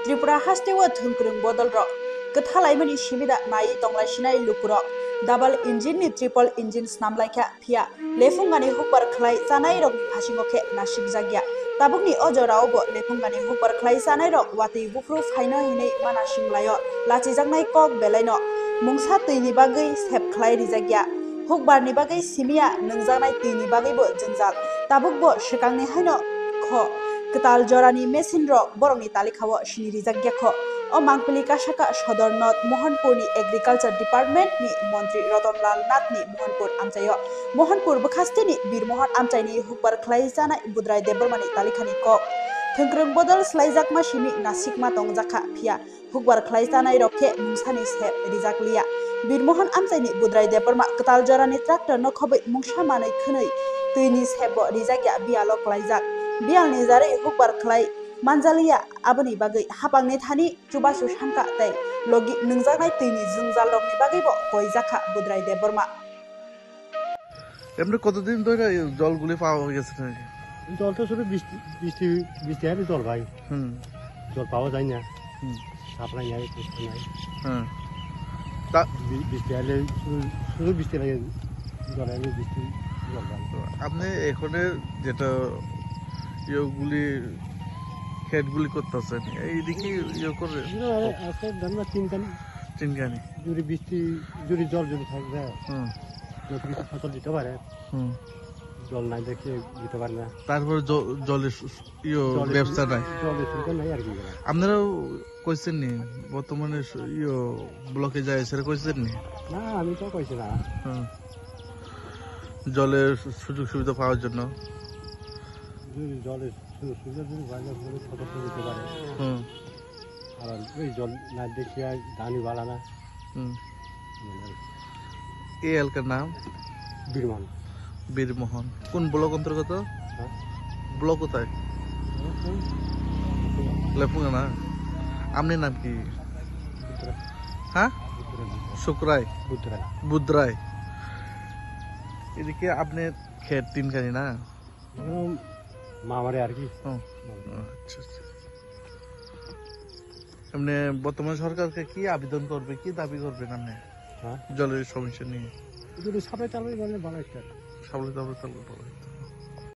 Tripura hastewa thungkrung bodol rok kethalai simida nai tonglai sinai lukurok double engine ni triple engine snamlaikha phia lefungani hukbar khlai chanai rok ni phasingoke nasik jagya tabukni ojorao bo lefungani hukbar khlai chanai rok wati bufru phaino hinei mana singlayo lachijaknai kok belaino mungsa tuini bagai sep khlai rijagya hukbar ni bagai simia nungjaknai tuini bagai bo jengjal tabuk bo shikangni haino kho ketal jorani machine rok borokni talikhawo sini rijagya kho o mangpili kasaka sodor not mohanpur ni agriculture department ni mantri Ratonlal Nath ni mohanpur amchayo mohanpur bukhaste ni birmohan amchai ni hukbar khlai jana budrai debormani talikhani kok thungkrung bodol slaijakma simi nasikma tongjakha phia hukbar khlai janai rokhe mungsani sep rijakliya birmohan amchai ni budrai deborma ketal jorani tractor no khobai mungsa manai khwnai tuini sebo rijagya bialo klaijak bialni jare hukbar khlai manjalia aboni bagai hapangni thani chubasu sangka tai logi nungjaknai tuini jungjal rokni bagai bo koijakha budrai deborma এমনি কতদিন ধরে জলগুলি পাওয়া গেছে নাকি জল তো শুধু বৃষ্টি বৃষ্টি বৃষ্টি হলে জল ভাই জল পাওয়া যায় না সাপ্লাই নাই বৃষ্টি নাই বৃষ্টি হলে শুধু বৃষ্টি লাগে জল হলে বৃষ্টি জল পাই আপনি এখানে যেটা ইয়েগুলি ক্ষেতগুলি করতেছেন এইদিকে ইয়ে করে আছে ধান চিনকানি যদি বৃষ্টি যদি জল যদি থাকবে নতুন কিছু ফসল দিতে পারে জল নাই দেখে দিতে পারে না তারপরে জলের ব্যবসা নাই জলের সুবিধা নাই আর কি আপনারাও কইছেন নি বর্তমানে ব্লকে যায় সেটা কইছেন নি না আমি তো কইছি না জলের সুযোগ সুবিধা পাওয়ার জন্য যদি জলের সুযোগ সুবিধা যদি বাইরে ফসল দিতে পারে আর এই জল না দেখিয়ে ধানই ভালো না এই এলাকার নাম বীরমোহন বীরমোহন কোন ব্লক অন্তর্গত ব্লক কোথায় লেফুঙ্গা না আপনার নাম কি হ্যাঁ শুক্রাই বুদ্রাই এদিকে আপনার ক্ষেত তিনখানি না মামারে আর কি আচ্ছা এমনি বর্তমান সরকারকে কি আবেদন করবে কি দাবি করবেন আপনি জলের সমস্যা নিয়ে যদি সাপ্লাই চালু ভালো একটা সাপ্লাই চালু ভালো